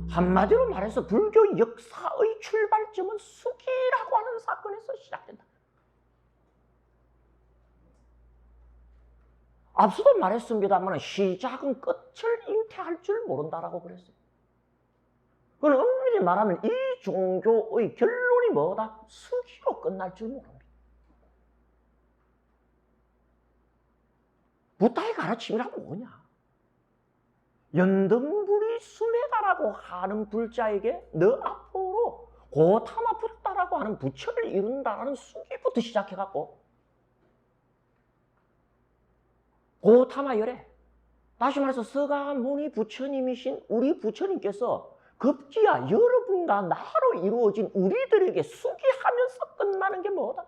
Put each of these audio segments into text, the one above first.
한마디로 말해서 불교 역사의 출발점은 수기라고 하는 사건에서 시작된다. 앞서도 말했습니다만 시작은 끝을 잉태할 줄 모른다라고 그랬어요. 그건 엄밀히 말하면 이 종교의 결론이 뭐다? 수기로 끝날 줄 모릅니다. 부다의 가르침이란 뭐냐? 연등불이 수메다라고 하는 불자에게 너 앞으로 고타마 붓다라고 하는 부처를 이룬다라는 수기부터 시작해갖고 고타마 열애, 다시 말해서 서가모니 부처님이신 우리 부처님께서 급기야 여러분과 나로 이루어진 우리들에게 수기하면서 끝나는 게 뭐다?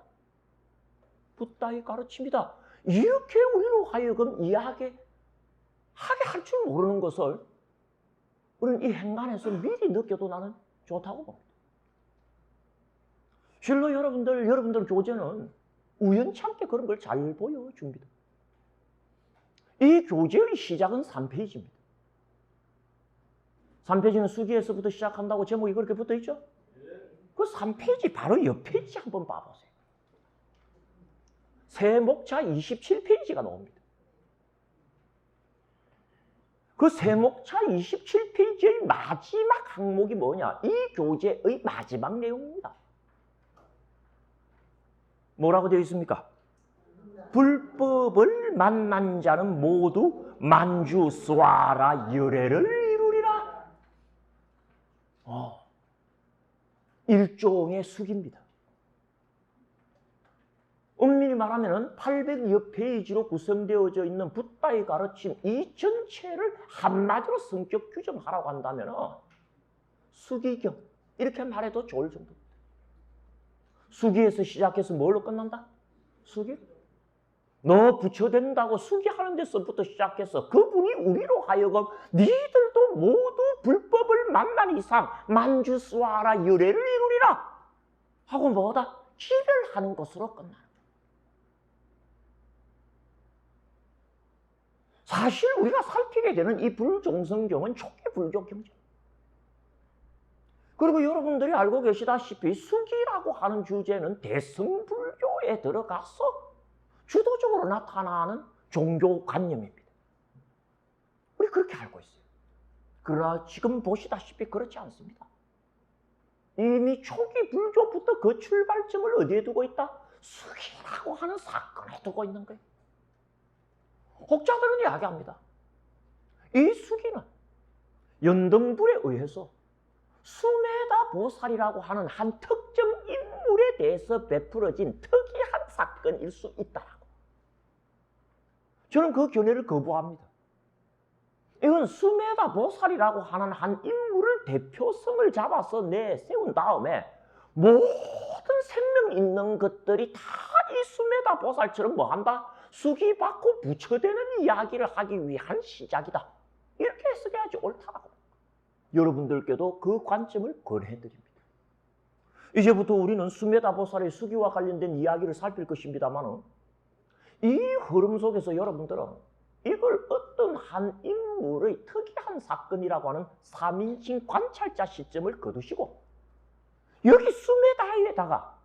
부다의 가르침이다. 이렇게 우리로 하여금 이해하게 할 줄 모르는 것을 우리는 이 행간에서 미리 느껴도 나는 좋다고 봅니다. 실로 여러분들 교재는 우연찮게 그런 걸 잘 보여줍니다. 이 교재의 시작은 3페이지입니다. 3페이지는 수기에서부터 시작한다고 제목이 그렇게 붙어있죠? 그 3페이지 바로 옆 페이지 한번 봐보세요. 세목차 27페이지가 나옵니다. 그 세목차 27페이지의 마지막 항목이 뭐냐? 이 교재의 마지막 내용입니다. 뭐라고 되어 있습니까? 불법을 만난 자는 모두 만주 스와라 열애를 이루리라. 일종의 수기입니다. 엄밀히 말하면 800여 페이지로 구성되어져 있는 붓다의 가르침 이 전체를 한마디로 성격 규정하라고 한다면 수기경 이렇게 말해도 좋을 정도입니다. 수기에서 시작해서 뭘로 끝난다? 수기? 너 부처된다고 수기하는 데서부터 시작해서 그분이 우리로 하여금 니들도 모두 불법을 만난 이상 만주스와라 열애를 이루리라 하고 뭐다? 지별하는 것으로 끝나. 사실 우리가 살피게 되는 이 불종성경은 초기 불교 경전. 그리고 여러분들이 알고 계시다시피 수기라고 하는 주제는 대승불교에 들어가서 주도적으로 나타나는 종교관념입니다. 우리 그렇게 알고 있어요. 그러나 지금 보시다시피 그렇지 않습니다. 이미 초기 불교부터 그 출발점을 어디에 두고 있다? 수기라고 하는 사건에 두고 있는 거예요. 혹자들은 이야기합니다. 이 수기는 연등불에 의해서 수메다 보살이라고 하는 한 특정 인물에 대해서 베풀어진 특이한 사건일 수 있다라고. 저는 그 견해를 거부합니다. 이건 수메다 보살이라고 하는 한 인물을 대표성을 잡아서 내세운 다음에 모든 생명 있는 것들이 다 이 수메다 보살처럼 뭐 한다? 수기 받고 부처되는 이야기를 하기 위한 시작이다. 이렇게 해석해야지 옳다라고. 여러분들께도 그 관점을 권해드립니다. 이제부터 우리는 수메다 보살의 수기와 관련된 이야기를 살필 것입니다만 이 흐름 속에서 여러분들은 이걸 어떤 한 인물의 특이한 사건이라고 하는 3인칭 관찰자 시점을 거두시고 여기 수메다에다가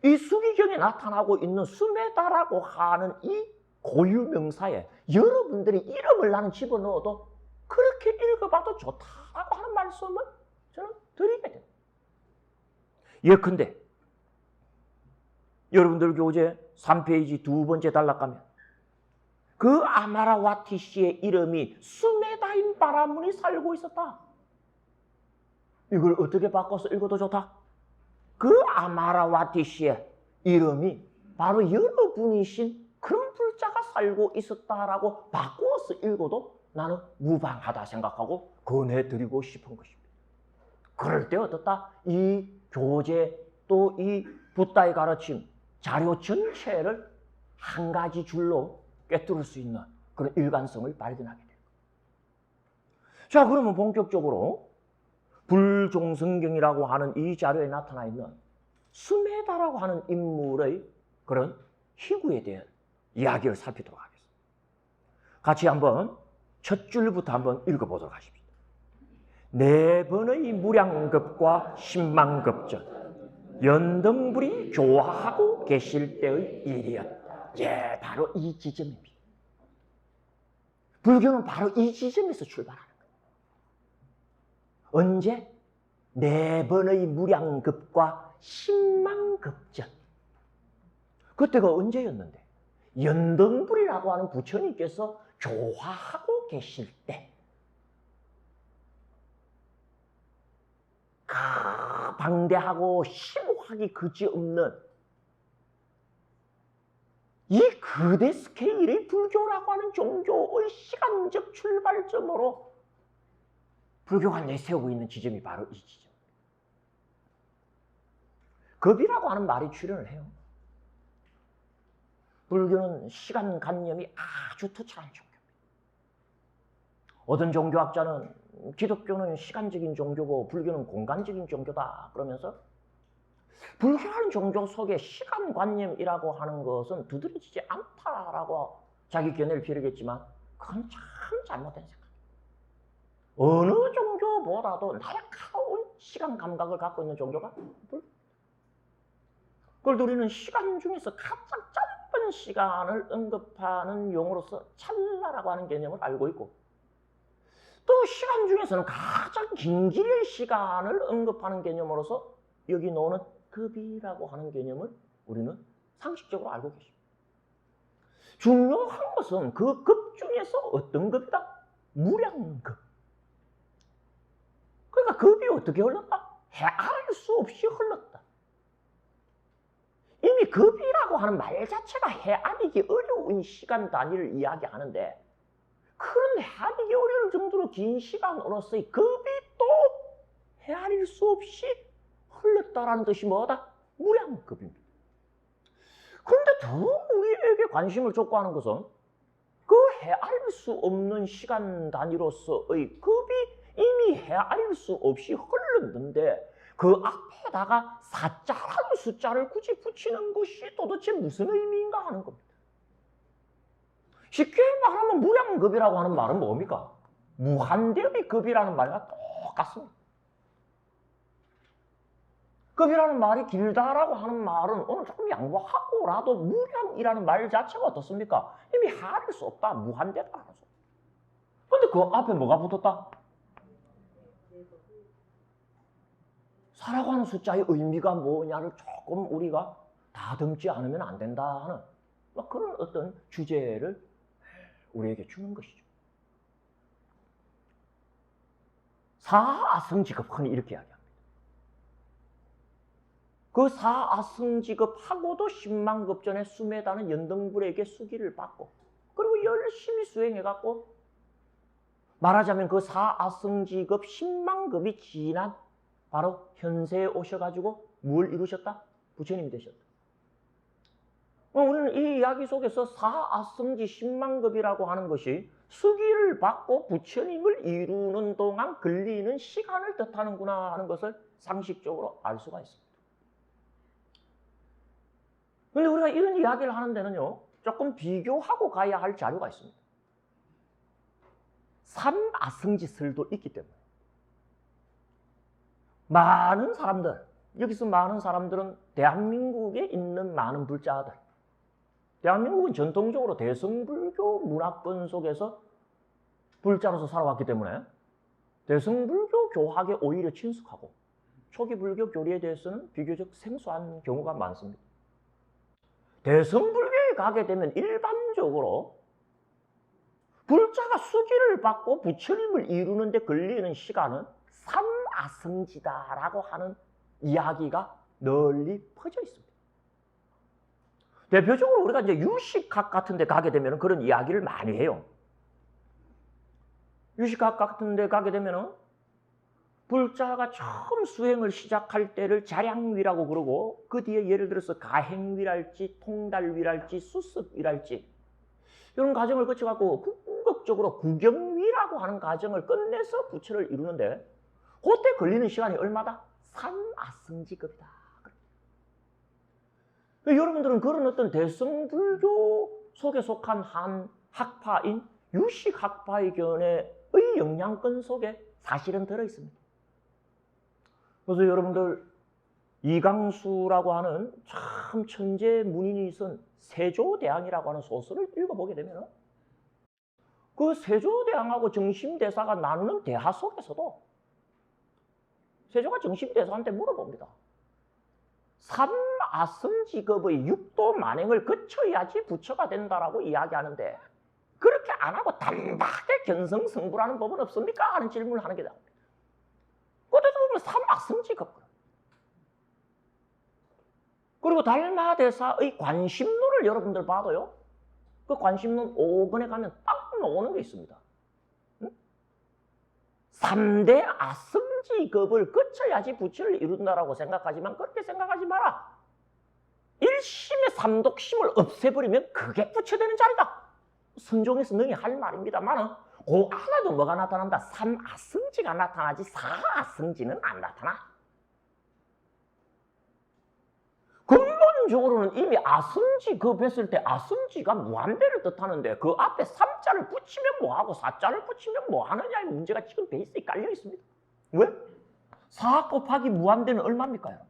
이 수기경에 나타나고 있는 수메다라고 하는 이 고유명사에 여러분들이 이름을 나는 집어넣어도 그렇게 읽어봐도 좋다라고 하는 말씀을 저는 드리게 됩니다. 예컨대 여러분들 교재 3페이지 두 번째 단락가면 그 아마라와티 씨의 이름이 수메다인 바라문이 살고 있었다. 이걸 어떻게 바꿔서 읽어도 좋다? 그 아마라와티 씨의 이름이 바로 여러분이신 그런 불자가 살고 있었다라고 바꾸어서 읽어도 나는 무방하다 생각하고 권해드리고 싶은 것입니다. 그럴 때 어떻다? 이 교재 또 이 붓다의 가르침 자료 전체를 한 가지 줄로 꿰뚫을 수 있는 그런 일관성을 발견하게 됩니다. 자, 그러면 본격적으로 불종성경이라고 하는 이 자료에 나타나 있는 수메다라고 하는 인물의 그런 희구에 대한 이야기를 살피도록 하겠습니다. 같이 한번 첫 줄부터 한번 읽어보도록 하십시오. 네 번의 무량겁과 신망겁전, 연등불이 교화하고 계실 때의 일이었다. 예, 바로 이 지점입니다. 불교는 바로 이 지점에서 출발하는 거예요. 언제? 네 번의 무량겁과 신망겁전. 그때가 언제였는데? 연등불이라고 하는 부처님께서 교화하고 계실 때, 방대하고 심오하기 그지없는 이 거대 스케일의 불교라고 하는 종교의 시간적 출발점으로 불교가 내세우고 있는 지점이 바로 이 지점. 겁이라고 하는 말이 출현을 해요. 불교는 시간관념이 아주 투철한 종교입니다. 어떤 종교학자는 기독교는 시간적인 종교고 불교는 공간적인 종교다 그러면서 불교라는 종교 속에 시간관념이라고 하는 것은 두드러지지 않다라고 자기 견해를 펴르겠지만 그건 참 잘못된 생각이에요. 어느 종교보다도 나약하온 시간 감각을 갖고 있는 종교가 불교. 그걸 우리는 시간 중에서 가장 짧은 시간을 언급하는 용어로서 찰나라고 하는 개념을 알고 있고, 또 시간 중에서는 가장 긴 길이의 시간을 언급하는 개념으로서 여기 나오는 급이라고 하는 개념을 우리는 상식적으로 알고 계십니다. 중요한 것은 그 급 중에서 어떤 급이다? 무량급. 그러니까 급이 어떻게 흘렀다? 헤아릴 수 없이 흘렀다. 이미 급이라고 하는 말 자체가 헤아리기 어려운 시간 단위를 이야기하는데, 그런 헤아리기 어려울 정도로 긴 시간으로서의 급이 또 헤아릴 수 없이 흘렀다라는 뜻이 뭐다? 무량급입니다. 그런데 더 우리에게 관심을 촉구하는 것은 그 헤아릴 수 없는 시간 단위로서의 급이 이미 헤아릴 수 없이 흘렀는데 그 앞에다가 사자라는 숫자를 굳이 붙이는 것이 도대체 무슨 의미인가 하는 겁니다. 쉽게 말하면 무량급이라고 하는 말은 뭡니까? 무한대의 급이라는 말과 똑같습니다. 급이라는 말이 길다라고 하는 말은 오늘 조금 양보하고라도 무량이라는 말 자체가 어떻습니까? 이미 헤아릴 수 없다. 무한대다. 그런데 그 앞에 뭐가 붙었다? 사라고 하는 숫자의 의미가 뭐냐를 조금 우리가 다듬지 않으면 안 된다 하는 그런 어떤 주제를 우리에게 주는 것이죠. 사아승지급 흔히 이렇게 이야기합니다. 그 사아승지급하고도 10만급전에 수매다는 연등불에게 수기를 받고 그리고 열심히 수행해갖고 말하자면 그 사아승지급 10만급이 지난 바로 현세에 오셔가지고 뭘 이루셨다? 부처님이 되셨다. 우리는 이 이야기 속에서 사아승지 10만급이라고 하는 것이 수기를 받고 부처님을 이루는 동안 걸리는 시간을 뜻하는구나 하는 것을 상식적으로 알 수가 있습니다. 그런데 우리가 이런 이야기를 하는 데는요, 조금 비교하고 가야 할 자료가 있습니다. 삼아승지설도 있기 때문에 많은 사람들, 여기서 많은 사람들은 대한민국에 있는 많은 불자들, 대한민국은 전통적으로 대승불교 문화권 속에서 불자로서 살아왔기 때문에 대승불교 교학에 오히려 친숙하고 초기 불교 교리에 대해서는 비교적 생소한 경우가 많습니다. 대승불교에 가게 되면 일반적으로 불자가 수기를 받고 부처님을 이루는 데 걸리는 시간은 삼아승지다라고 하는 이야기가 널리 퍼져 있습니다. 대표적으로 우리가 이제 유식학 같은 데 가게 되면 그런 이야기를 많이 해요. 유식학 같은 데 가게 되면 불자가 처음 수행을 시작할 때를 자량위라고 그러고 그 뒤에 예를 들어서 가행위랄지 통달위랄지 수습위랄지 이런 과정을 거쳐갖고 궁극적으로 구경위라고 하는 과정을 끝내서 부처를 이루는데 그때 걸리는 시간이 얼마다? 삼아승지급이다. 여러분들은 그런 어떤 대승불교 속에 속한 한 학파인 유식학파의 영향권 속에 사실은 들어있습니다. 그래서 여러분들 이강수라고 하는 참 천재 문인이 쓴 세조대왕이라고 하는 소설을 읽어보게 되면 그 세조대왕하고 정심대사가 나누는 대화 속에서도 세조가 정심대사한테 물어봅니다. 삼아승직업의 육도 만행을 거쳐야지 부처가 된다라고 이야기하는데 그렇게 안 하고 단박에 견성승부라는 법은 없습니까? 하는 질문을 하는 게 나옵니다. 그때도 보면 삼아승직업. 그리고 달마대사의 관심론을 여러분들 봐도요. 그 관심론 5권에 가면 딱 나오는 게 있습니다. 3대 아승직업을 거쳐야지 부처를 이룬다라고 생각하지만 그렇게 생각하지 마라. 일심의 삼독심을 없애버리면 그게 부처되는 자리다. 선종에서 능히 할 말입니다만 그 안에도 뭐가 나타난다? 3아승지가 나타나지 4아승지는 안 나타나. 근본적으로는 이미 아승지급 했을 때 아승지가 무한대를 뜻하는데 그 앞에 3자를 붙이면 뭐하고 4자를 붙이면 뭐하느냐의 문제가 지금 베이스에 깔려 있습니다. 왜? 4 곱하기 무한대는 얼마입니까? 여러분?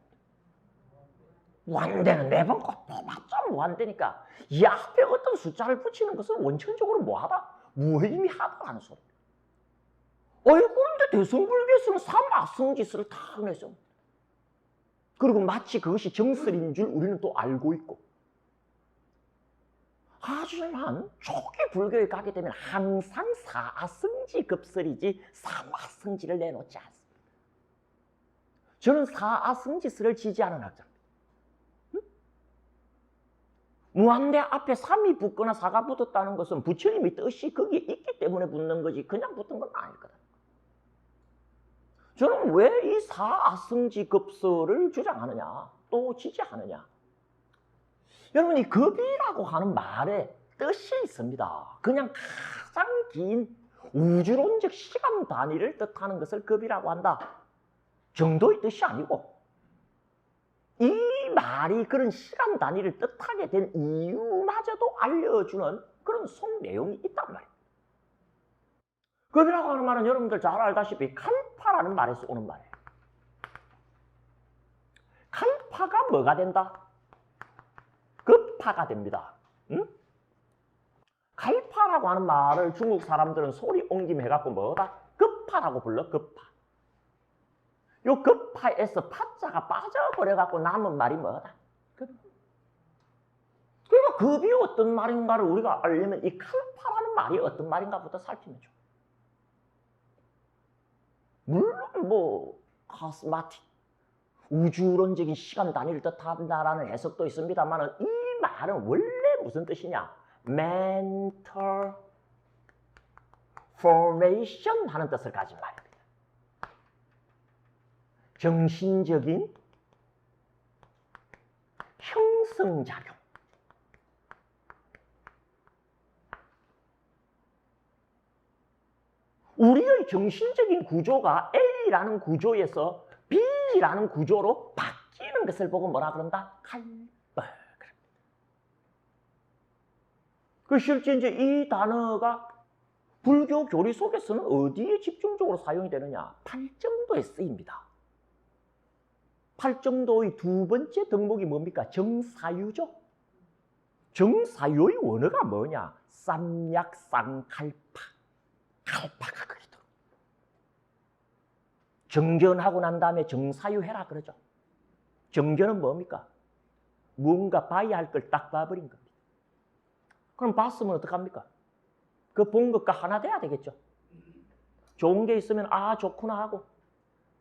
무한대는 4번 곱해봤자 무한대니까 이 앞에 어떤 숫자를 붙이는 것은 원천적으로 뭐하다? 무의미하다라는 소리입니다. 그런데 대승불교에서는 3아승지스를 탁 내죠. 그리고 마치 그것이 정설인 줄 우리는 또 알고 있고. 하지만 초기 불교에 가게 되면 항상 4아승지 급설이지 3아승지를 내놓지 않습니다. 저는 4아승지설을 지지하는 학자입니다. 무한대 앞에 3이 붙거나 4가 붙었다는 것은 부처님의 뜻이 거기에 있기 때문에 붙는 거지 그냥 붙은 건 아닐 거다. 저는 왜 이 4아승지 급설을 주장하느냐, 또 지지하느냐. 여러분, 이 급이라고 하는 말에 뜻이 있습니다. 그냥 가장 긴 우주론적 시간 단위를 뜻하는 것을 급이라고 한다 정도의 뜻이 아니고 이 말이 그런 시간 단위를 뜻하게 된 이유마저도 알려주는 그런 속 내용이 있단 말이에요. 급이라고 하는 말은 여러분들 잘 알다시피 칼파라는 말에서 오는 말이에요. 칼파가 뭐가 된다? 급파가 됩니다. 응? 칼파라고 하는 말을 중국 사람들은 소리 옮김 해갖고 뭐다? 급파라고 불러, 급파. 요 급파에서 파자가 빠져버려갖고 남은 말이 뭐다? 급. 그러니까 급이 어떤 말인가를 우리가 알려면 이 칼파라는 말이 어떤 말인가부터 살피면 좋아. 물론 뭐 카스마틱, 우주론적인 시간 단위를 뜻한다라는 해석도 있습니다만 이 말은 원래 무슨 뜻이냐? mental formation 하는 뜻을 가진 말입니다. 정신적인 형성작용. 우리의 정신적인 구조가 A라는 구조에서 B라는 구조로 바뀌는 것을 보고 뭐라 그런다? 칼빠. 그 실제 이제 이 단어가 불교 교리 속에서는 어디에 집중적으로 사용이 되느냐? 팔정도에 쓰입니다. 팔정도의 두 번째 덕목이 뭡니까? 정사유죠. 정사유의 원어가 뭐냐? 쌈약쌍칼파. 칼파가 그리도록. 정견하고 난 다음에 정사유해라 그러죠. 정견은 뭡니까? 무언가 봐야 할 걸 딱 봐버린 겁니다. 그럼 봤으면 어떡합니까? 그 본 것과 하나 돼야 되겠죠. 좋은 게 있으면 아 좋구나 하고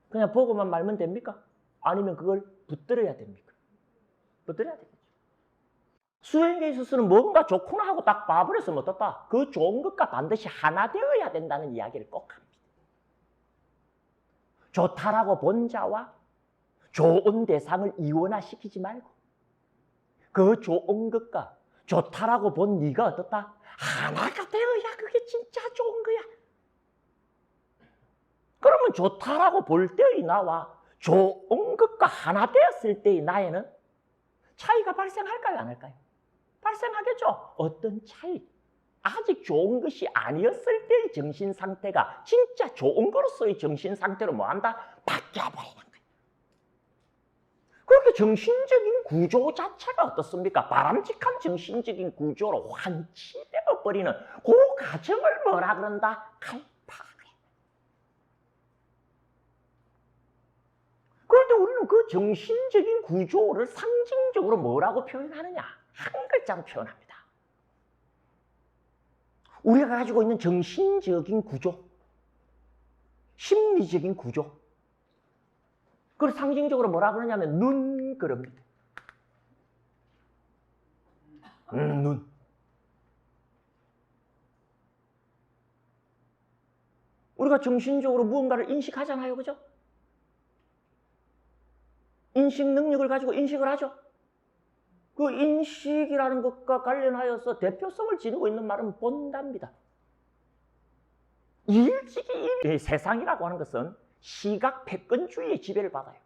그냥 보고만 말면 됩니까? 아니면 그걸 붙들어야 됩니까? 붙들어야 되겠죠. 수행에 있어서는 뭔가 좋구나 하고 딱 봐버렸으면 어떻다? 그 좋은 것과 반드시 하나 되어야 된다는 이야기를 꼭 합니다. 좋다라고 본 자와 좋은 대상을 이원화시키지 말고 그 좋은 것과 좋다라고 본 네가 어떻다? 하나가 되어야 그게 진짜 좋은 거야. 그러면 좋다라고 볼 때의 나와 좋은 것과 하나 되었을 때의 나에는 차이가 발생할까요, 안 할까요? 발생하겠죠. 어떤 차이, 아직 좋은 것이 아니었을 때의 정신 상태가 진짜 좋은 것으로서의 정신 상태로 뭐한다? 바뀌어버리는 거예요. 그렇게 정신적인 구조 자체가 어떻습니까? 바람직한 정신적인 구조로 환치되어 버리는 그 과정을 뭐라 그런다? 갈파. 그런데 우리는 그 정신적인 구조를 상징적으로 뭐라고 표현하느냐? 한 글자로 표현합니다. 우리가 가지고 있는 정신적인 구조, 심리적인 구조, 그걸 상징적으로 뭐라 그러냐면 눈그럽니다. 눈. 우리가 정신적으로 무언가를 인식하잖아요, 그죠? 인식 능력을 가지고 인식을 하죠. 그 인식이라는 것과 관련하여서 대표성을 지니고 있는 말은 본답니다. 일찍이 이 세상이라고 하는 것은 시각 패권주의의 지배를 받아요.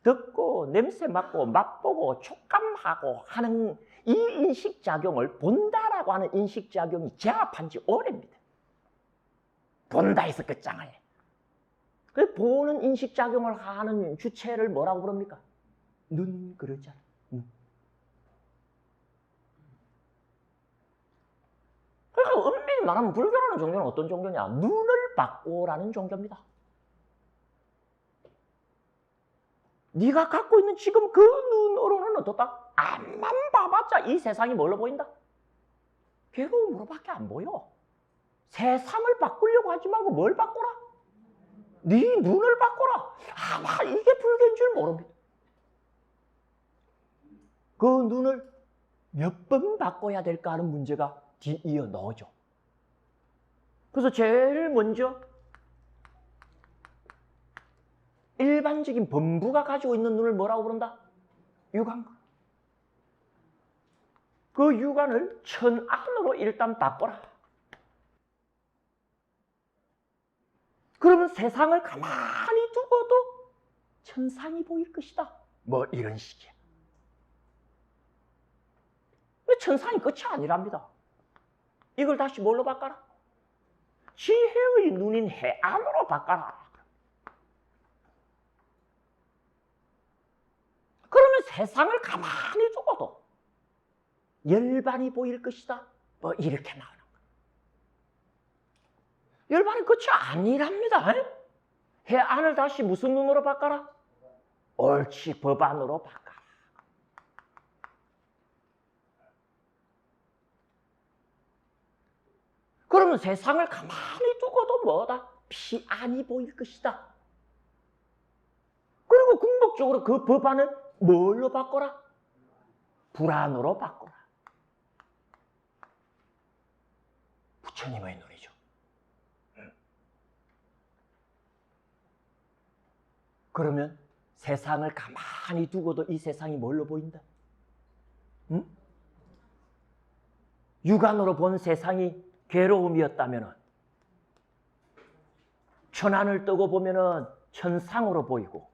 듣고 냄새 맡고 맛보고 촉감하고 하는 이 인식작용을 본다라고 하는 인식작용이 제압한 지 오래입니다. 본다에서 끝장을 해. 그 보는 인식작용을 하는 주체를 뭐라고 부릅니까? 눈 그러잖아. 눈. 그러니까 엄밀히 말하면 불교라는 종교는 어떤 종교냐? 눈을 받고라는 종교입니다. 네가 갖고 있는 지금 그 눈으로는 어떻다? 앞만 봐봤자 이 세상이 뭘로 보인다? 괴로움으로밖에 안 보여. 세상을 바꾸려고 하지 말고 뭘 바꾸라? 네 눈을 바꾸라. 아마 이게 불교인 줄 모릅니다. 그 눈을 몇 번 바꿔야 될까 하는 문제가 뒤이어 나오죠. 그래서 제일 먼저 일반적인 범부가 가지고 있는 눈을 뭐라고 부른다? 육안. 그 육안을 천안으로 일단 바꿔라. 그러면 세상을 가만히 두고도 천상이 보일 것이다. 뭐 이런 식이야. 천상이 끝이 아니랍니다. 이걸 다시 뭘로 바꿔라? 지혜의 눈인 해안으로 바꿔라. 그러면 세상을 가만히 두고도 열반이 보일 것이다. 뭐 이렇게 나오는 거예요. 열반이 끝이 아니랍니다. 해안을 다시 무슨 눈으로 바꿔라? 옳지, 법안으로 바꿔라. 그러면 세상을 가만히 두고도 뭐다? 피안이 보일 것이다. 그리고 궁극적으로 그 법안을 뭘로 바꿔라? 불안으로 바꿔라. 부처님의 눈이죠. 그러면 세상을 가만히 두고도 이 세상이 뭘로 보인다? 응? 육안으로 본 세상이 괴로움이었다면 천안을 뜨고 보면 천상으로 보이고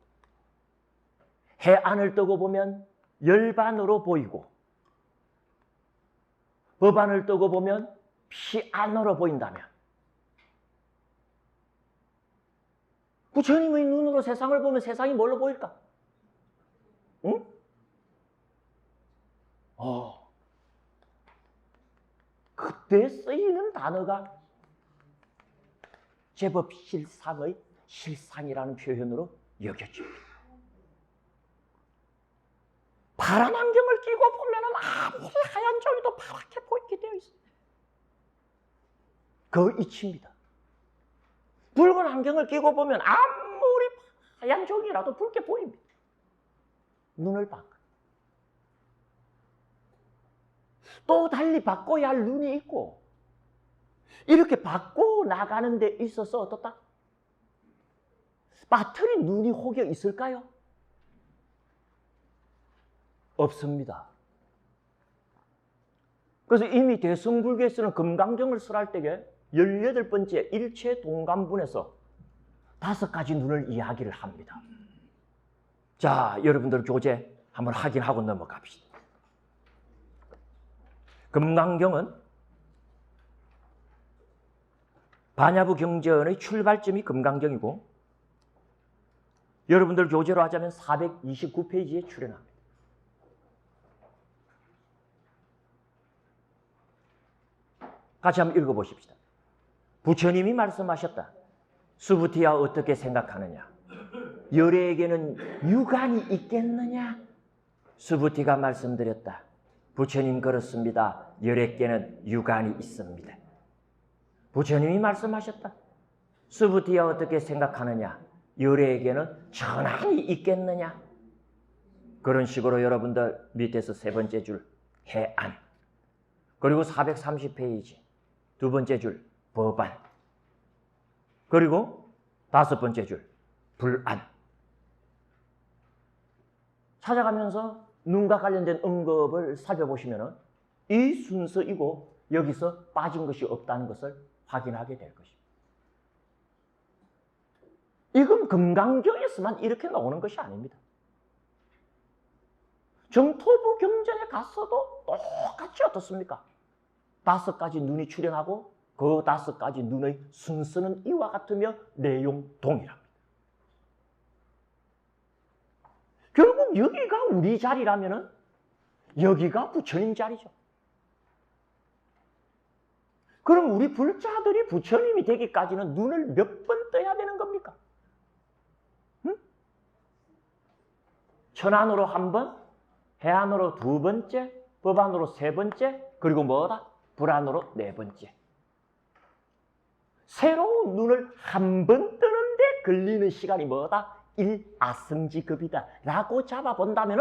해안을 뜨고 보면 열반으로 보이고 법안을 뜨고 보면 피안으로 보인다면 부처님의 눈으로 세상을 보면 세상이 뭘로 보일까? 응? 그때 쓰이는 단어가 제법 실상의 실상이라는 표현으로 여겨집니다. 파란 안경을 끼고 보면 아무리 하얀 종이도 파랗게 보이게 되어 있어요. 그 이치입니다. 붉은 안경을 끼고 보면 아무리 하얀 종이라도 붉게 보입니다. 눈을 바꿔. 또 달리 바꿔야 할 눈이 있고 이렇게 바꿔 나가는 데 있어서 어떻다? 빠트린 눈이 혹여 있을까요? 없습니다. 그래서 이미 대승불교에서는 금강경을 설할 때에 18번째 일체 동감분에서 5가지 눈을 이야기를 합니다. 자, 여러분들 교재 한번 확인하고 넘어갑시다. 금강경은 반야부 경전의 출발점이 금강경이고 여러분들 교재로 하자면 429페이지에 출연합니다. 같이 한번 읽어보십시다. 부처님이 말씀하셨다. 수부티야 어떻게 생각하느냐? 열애에게는 유관이 있겠느냐? 수부티가 말씀드렸다. 부처님 그렇습니다. 열애께는 유관이 있습니다. 부처님이 말씀하셨다. 수부티야 어떻게 생각하느냐? 열애에게는 천안이 있겠느냐? 그런 식으로 여러분들 밑에서 세 번째 줄 해안, 그리고 430페이지 두 번째 줄 법안, 그리고 다섯 번째 줄 불안 찾아가면서 눈과 관련된 언급을 살펴보시면 이 순서이고 여기서 빠진 것이 없다는 것을 확인하게 될 것입니다. 이건 금강경에서만 이렇게 나오는 것이 아닙니다. 정토부 경전에 갔어도 똑같이 어떻습니까? 5가지 눈이 출현하고 그 5가지 눈의 순서는 이와 같으며 내용 동일합니다. 결국 여기가 우리 자리라면 여기가 부처님 자리죠. 그럼 우리 불자들이 부처님이 되기까지는 눈을 몇 번 떠야 되는 겁니까? 응? 천안으로 한 번, 해안으로 두 번째, 법안으로 세 번째, 그리고 뭐다? 불안으로 네 번째. 새로운 눈을 한 번 뜨는데 걸리는 시간이 뭐다? 1아승지급이다 라고 잡아본다면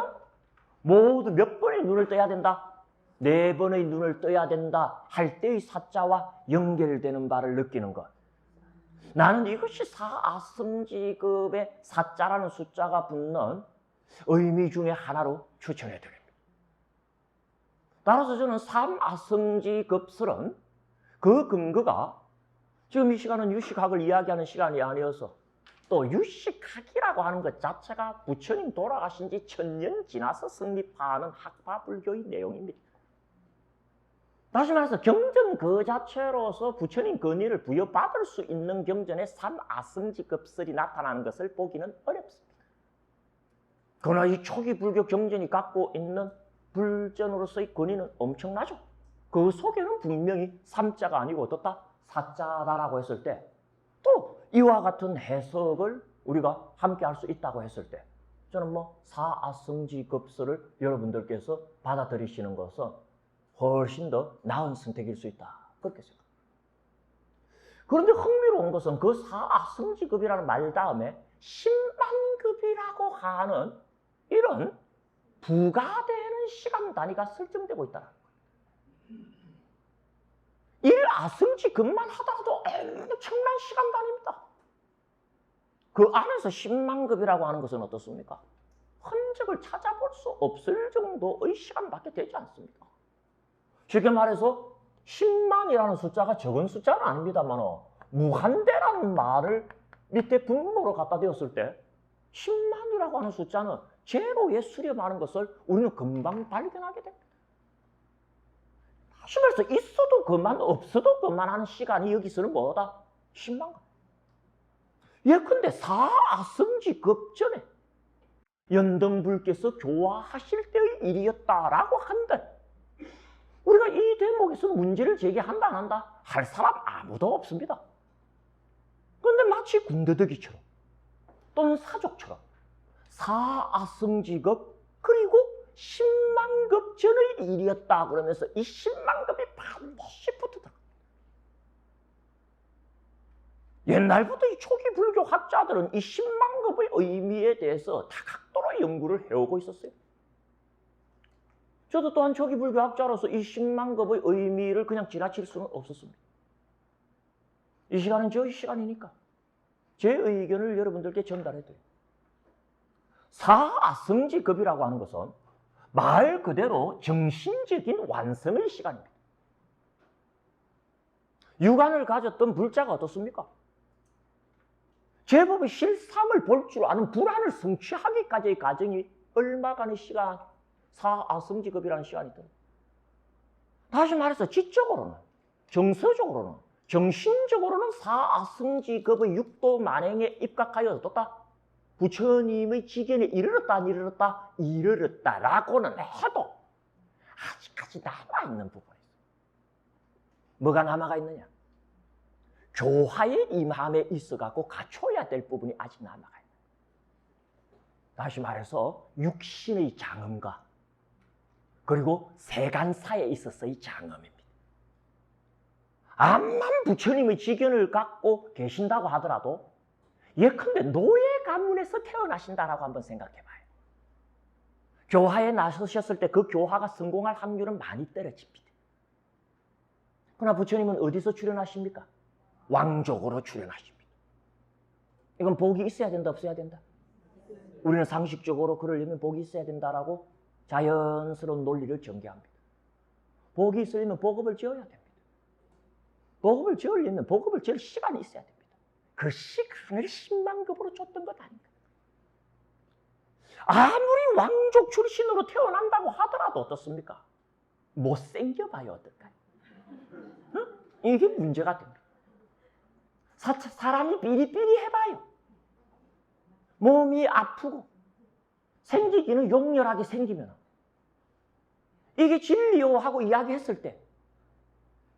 모두 몇 번의 눈을 떠야 된다? 4번의 눈을 떠야 된다 할 때의 사자와 연결되는 바를 느끼는 것. 나는 이것이 4아승지급의 사자라는 숫자가 붙는 의미 중에 하나로 추천해 드립니다. 따라서 저는 3아승지급설은 그 근거가 지금 이 시간은 유식학을 이야기하는 시간이 아니어서 또 유식학이라고 하는 것 자체가 부처님 돌아가신 지 1000년 지나서 성립하는 학파불교의 내용입니다. 다시 말해서 경전 그 자체로서 부처님 권위를 부여받을 수 있는 경전에 3아승지급설이 나타나는 것을 보기는 어렵습니다. 그러나 이 초기 불교 경전이 갖고 있는 불전으로서의 권위는 엄청나죠. 그 속에는 분명히 3자가 아니고 어떻다? 4자다라고 했을 때 또 이와 같은 해석을 우리가 함께 할 수 있다고 했을 때 저는 4아승지급설을 여러분들께서 받아들이시는 것은 훨씬 더 나은 선택일 수 있다. 그렇게 생각합니다. 그런데 흥미로운 것은 그 4아승지급이라는 말 다음에 10만급이라고 하는 이런 부가되는 시간 단위가 설정되고 있다는 거예요. 1아승지급만 하더라도 엄청난 시간 단위입니다. 그 안에서 10만급이라고 하는 것은 어떻습니까? 흔적을 찾아볼 수 없을 정도의 시간밖에 되지 않습니다. 쉽게 말해서 10만이라는 숫자가 적은 숫자는 아닙니다만 무한대라는 말을 밑에 분모로 갖다 대었을 때 10만이라고 하는 숫자는 제로에 수렴하는 것을 우리는 금방 발견하게 됩니다. 다시 말해서 있어도 그만 없어도 그만 하는 시간이 여기서는 뭐다? 10만. 예컨대 4아승지급 전에 연등불께서 교화하실 때의 일이었다라고 한들 우리가 이 대목에서 문제를 제기한다 안 한다? 할 사람 아무도 없습니다. 그런데 마치 군더더기처럼 또는 사족처럼 4아승지급 그리고 10만급 전의 일이었다 그러면서 이 10만급이 반드시 붙었다. 옛날부터 이 초기 불교 학자들은 이 10만급의 의미에 대해서 다각도로 연구를 해오고 있었어요. 저도 또한 초기 불교 학자로서 이 10만급의 의미를 그냥 지나칠 수는 없었습니다. 이 시간은 저의 시간이니까 제 의견을 여러분들께 전달해드려요. 4아승지급이라고 하는 것은 말 그대로 정신적인 완성의 시간입니다. 육안을 가졌던 불자가 어떻습니까? 제법의 실상을 볼 줄 아는 불안을 성취하기까지의 과정이 얼마간의 시간, 사아성직업이라는 시간이 있다. 다시 말해서 지적으로는, 정서적으로는, 정신적으로는 사아성직업의 육도 만행에 입각하여 어떻다? 부처님의 지견에 이르렀다, 안 이르렀다? 이르렀다라고는 해도 아직까지 남아있는 부분이 있어요. 뭐가 남아가 있느냐? 교화의 임함에 있어갖고 갖춰야 될 부분이 아직 남아가 있어요. 다시 말해서 육신의 장엄과 그리고 세간사에 있어서의 장엄입니다. 암만 부처님의 지견을 갖고 계신다고 하더라도 예컨대 노예 가문에서 태어나신다라고 한번 생각해봐요. 교화에 나서셨을 때 그 교화가 성공할 확률은 많이 떨어집니다. 그러나 부처님은 어디서 출현하십니까? 왕족으로 출현하십니다. 이건 복이 있어야 된다, 없어야 된다? 우리는 상식적으로 그러려면 복이 있어야 된다라고 자연스러운 논리를 전개합니다. 복이 있으려면 복업을 지어야 됩니다. 복업을 지으려면 복업을 지을 시간이 있어야 됩니다. 그 시간을 10만급으로 줬던 것 아닌가? 아무리 왕족 출신으로 태어난다고 하더라도 어떻습니까? 못생겨봐요, 어떨까요? 응? 이게 문제가 됩니다. 사람이 삐리삐리해봐요. 몸이 아프고 생기기는 용렬하게 생기면 이게 진리요 하고 이야기했을 때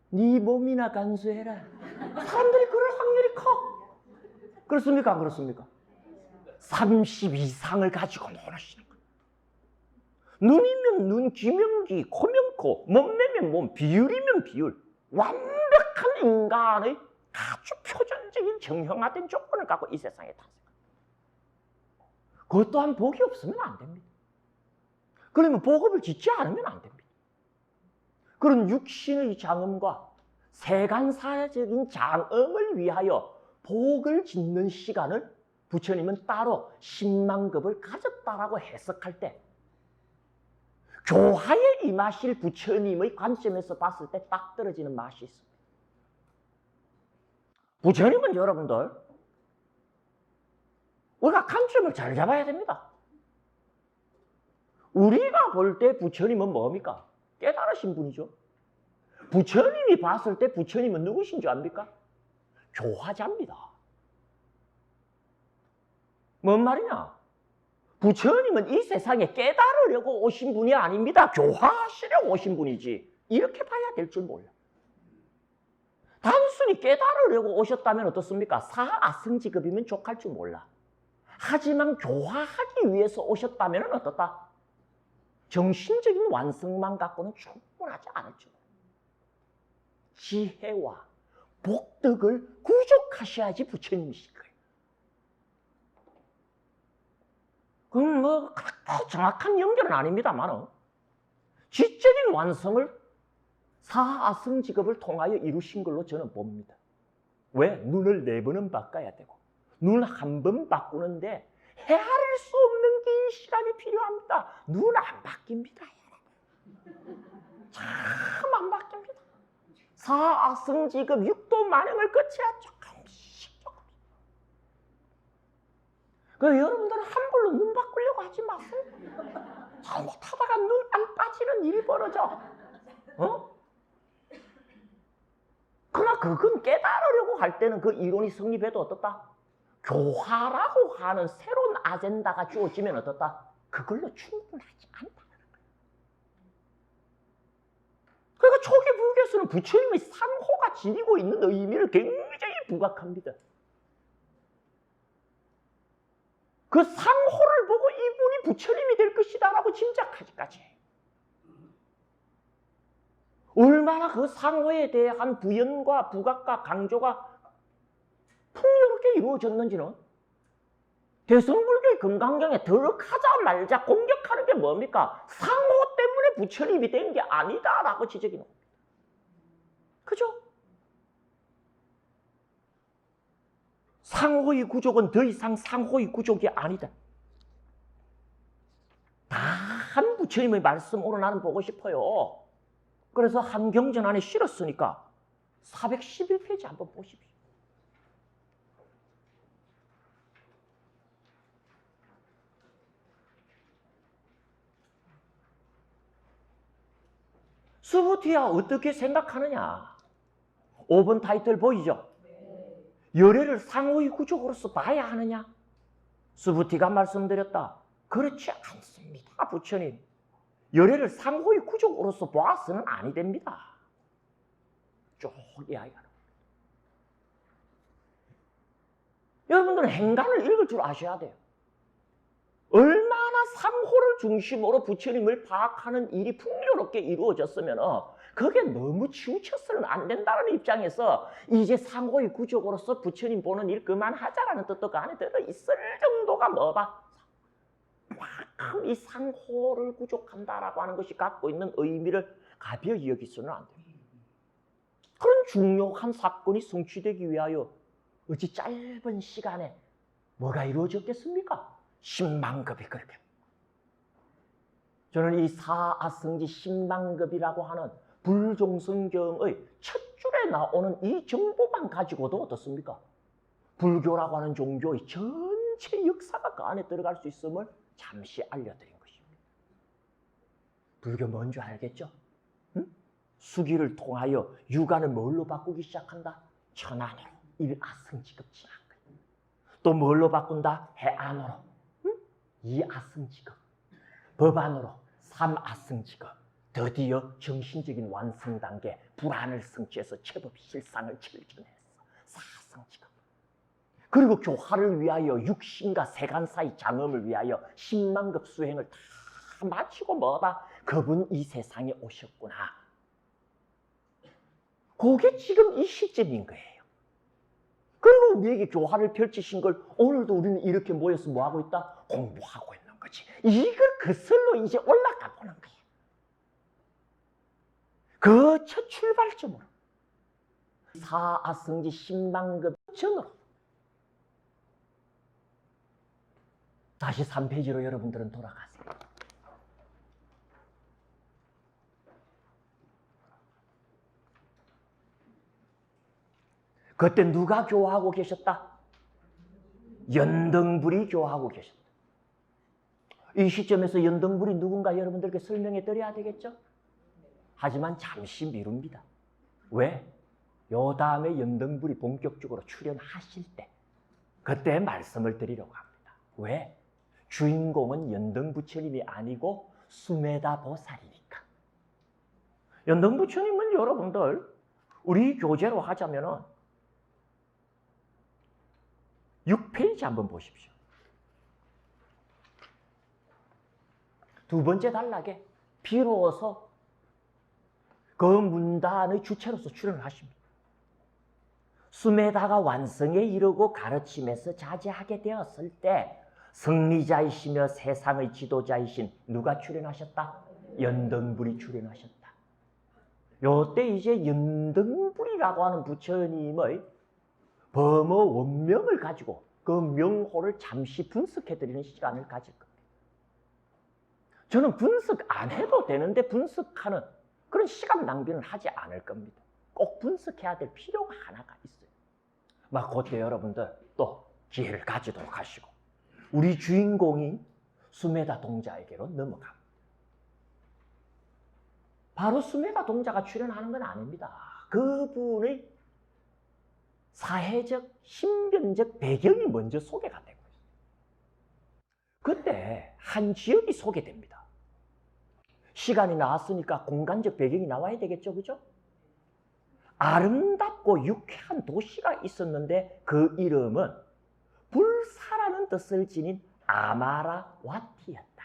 네 몸이나 간수해라. 사람들이 그럴 확률이 커. 그렇습니까? 안 그렇습니까? 30 이상을 가지고 노릇이는 거예요. 눈이면 눈, 귀면 귀, 코면 코, 몸매면 몸, 비율이면 비율. 완벽한 인간의 아주 표준적인 정형화된 조건을 갖고 이 세상에 탄생합니다. 그것 또한 복이 없으면 안 됩니다. 그러면 복업을 짓지 않으면 안 됩니다. 그런 육신의 장엄과 세간사적인 장엄을 위하여 복을 짓는 시간을 부처님은 따로 10만급을 가졌다라고 해석할 때 교화에 임하실 부처님의 관점에서 봤을 때 딱 떨어지는 맛이 있습니다. 부처님은 여러분들 우리가 관점을 잘 잡아야 됩니다. 우리가 볼 때 부처님은 뭡니까? 깨달으신 분이죠. 부처님이 봤을 때 부처님은 누구신 줄 압니까? 교화자입니다. 뭔 말이냐? 부처님은 이 세상에 깨달으려고 오신 분이 아닙니다. 교화하시려고 오신 분이지. 이렇게 봐야 될 줄 몰라. 단순히 깨달으려고 오셨다면 어떻습니까? 사아승지급이면 족할 줄 몰라. 하지만 교화하기 위해서 오셨다면 어떻다? 정신적인 완성만 갖고는 충분하지 않을 줄. 지혜와 복덕을 구족하셔야지 부처님이실 거예요. 그건 뭐 그렇게 정확한 연결은 아닙니다만 지적인 완성을 사아승직업을 통하여 이루신 걸로 저는 봅니다. 왜? 눈을 4번은 바꿔야 되고 눈 한 번 바꾸는데 헤아릴 수 없는 긴 시간이 필요합니다. 눈 안 바뀝니다. 참 안 바뀝니다. 사악성지급 육도 만행을 거쳐야 조금씩. 그 여러분들은 함부로 눈 바꾸려고 하지 마세요. 잘못하다가 눈 안 빠지는 일이 벌어져. 그러나 그건 깨달으려고 할 때는 그 이론이 성립해도 어떻다? 교화라고 하는 새로운 아젠다가 주어지면 어떻다? 그걸로 충분하지 않다. 그러니까 초기 불교에서는 부처님의 상호가 지니고 있는 의미를 굉장히 부각합니다. 그 상호를 보고 이분이 부처님이 될 것이다라고 짐작하기까지 해요. 얼마나 그 상호에 대한 부연과 부각과 강조가 풍요롭게 이루어졌는지는 대승불교의 금강경에 들어가자 말자 공격하는 게 뭡니까? 상호 때문에 부처님이 된 게 아니다라고 지적이 나옵니다. 그죠? 상호의 구족은 더 이상 상호의 구족이 아니다. 다 한 부처님의 말씀으로 나는 보고 싶어요. 그래서 한경전 안에 실었으니까 411페이지 한번 보십시오. 수부티야 어떻게 생각하느냐? 5번 타이틀 보이죠? 열애를 상호의 구족으로서 봐야 하느냐? 수부티가 말씀드렸다. 그렇지 않습니다, 부처님. 열애를 상호의 구족으로서 보아서는 아니 됩니다. 쭉 이야기하는. 여러분들은 행간을 읽을 줄 아셔야 돼요. 얼마나 상호를 중심으로 부처님을 파악하는 일이 풍요롭게 이루어졌으면 그게 너무 치우쳐서는 안 된다는 입장에서 이제 상호의 구족으로서 부처님 보는 일 그만하자라는 뜻도 그 안에 들어있을 정도가 뭐다? 이 상호를 구족한다라고 하는 것이 갖고 있는 의미를 가벼이 여기서는 안 돼요. 그런 중요한 사건이 성취되기 위하여 어찌 짧은 시간에 뭐가 이루어졌겠습니까? 10만 급이 그렇게. 저는 이 사아성지 10만 급이라고 하는 불종성경의 첫 줄에 나오는 이 정보만 가지고도 어떻습니까? 불교라고 하는 종교의 전체 역사가 그 안에 들어갈 수 있음을 잠시 알려드린 것입니다. 불교 뭔지 알겠죠? 응? 수기를 통하여 육안을 뭘로 바꾸기 시작한다? 천안으로 일아성지급 진한 거예요. 또 뭘로 바꾼다? 해안으로 이아성지급, 법안으로 삼아성지급, 드디어 정신적인 완성 단계 불안을 성취해서 제법 실상을 철저내서 사성지급. 그리고 교화를 위하여 육신과 세간 사이 장엄을 위하여 10만 급 수행을 다 마치고 뭐다? 그분 이 세상에 오셨구나. 그게 지금 이 시점인 거예요. 그리고 우리에게 교화를 펼치신 걸 오늘도 우리는 이렇게 모여서 뭐하고 있다? 공부하고 있는 거지. 이걸 그슬로 이제 올라가 보는 거예요. 그 첫 출발점으로 사아성지 10만 급 전으로 다시 3페이지로 여러분들은 돌아가세요. 그때 누가 교화하고 계셨다? 연등불이 교화하고 계셨다. 이 시점에서 연등불이 누군가 여러분들께 설명해 드려야 되겠죠? 하지만 잠시 미룹니다. 왜? 요 다음에 연등불이 본격적으로 출연하실 때 그때 말씀을 드리려고 합니다. 왜? 주인공은 연등부처님이 아니고 수메다 보살이니까. 연등부처님은 여러분들 우리 교재로 하자면은 6페이지 한번 보십시오. 두 번째 단락에 비로소 그 문단의 주체로서 출연을 하십니다. 수메다가 완성에 이르고 가르침에서 자제하게 되었을 때 승리자이시며 세상의 지도자이신 누가 출연하셨다? 연등불이 출연하셨다. 요때 이제 연등불이라고 하는 부처님의 범어 원명을 가지고 그 명호를 잠시 분석해드리는 시간을 가질 겁니다. 저는 분석 안 해도 되는데 분석하는 그런 시간 낭비는 하지 않을 겁니다. 꼭 분석해야 될 필요가 하나가 있어요. 막 그때 여러분들 또 기회를 가지도록 하시고 우리 주인공인 수메다 동자에게로 넘어갑니다. 바로 수메다 동자가 출연하는 건 아닙니다. 그분의 사회적, 신변적 배경이 먼저 소개가 되고 있어요. 그때 한 지역이 소개됩니다. 시간이 나왔으니까 공간적 배경이 나와야 되겠죠, 그죠? 아름답고 유쾌한 도시가 있었는데 그 이름은 불사라는 뜻을 지닌 아마라와티였다.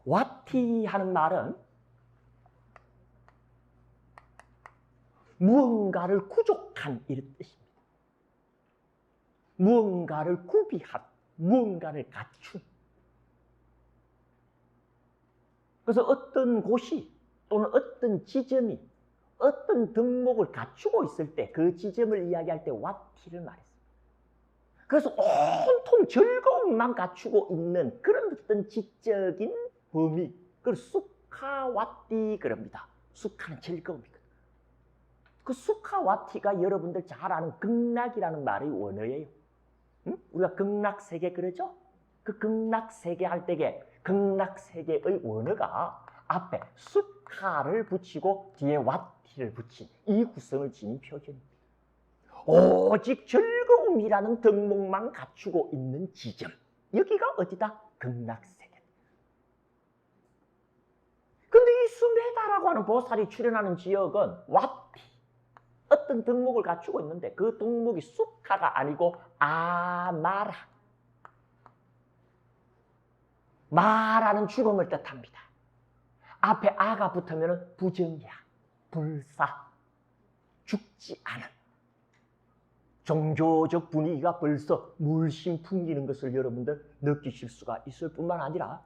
와티 하는 말은 무언가를 구족한 이런 뜻입니다. 무언가를 구비한, 무언가를 갖춘. 그래서 어떤 곳이 또는 어떤 지점이 어떤 덕목을 갖추고 있을 때 그 지점을 이야기할 때 와티를 말했습니다. 그래서 온통 즐거움만 갖추고 있는 그런 어떤 지적인 범위, 그걸 수카와티 그럽니다. 수카는 즐거움이거든. 그 수카와티가 여러분들 잘 아는 극락이라는 말의 원어예요. 응? 우리가 극락세계 그러죠? 그 극락세계 할 때에 극락세계의 원어가 앞에 수카를 붙이고 뒤에 와티를 붙인 이 구성을 지닌 표현입니다. 오직 즐거움이라는 덕목만 갖추고 있는 지점. 여기가 어디다? 극락세계. 근데 이 수메다라고 하는 보살이 출현하는 지역은 와티, 어떤 덕목을 갖추고 있는데 그 덕목이 수카가 아니고 아마라. 마라는 죽음을 뜻합니다. 앞에 아가 붙으면 부정이야. 불사. 죽지 않은. 종교적 분위기가 벌써 물씬 풍기는 것을 여러분들 느끼실 수가 있을 뿐만 아니라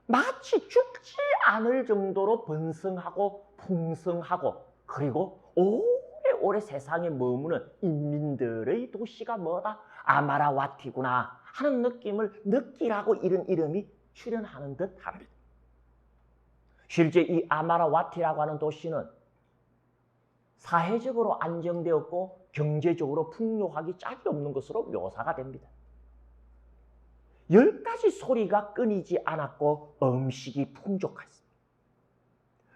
마치 죽지 않을 정도로 번성하고 풍성하고 그리고 오래오래 세상에 머무는 인민들의 도시가 뭐다? 아마라와티구나 하는 느낌을 느끼라고 이런 이름이 출현하는 듯합니다. 실제 이 아마라와티라고 하는 도시는 사회적으로 안정되었고 경제적으로 풍요하기 짝이 없는 것으로 묘사가 됩니다. 10가지 소리가 끊이지 않았고 음식이 풍족했습니다.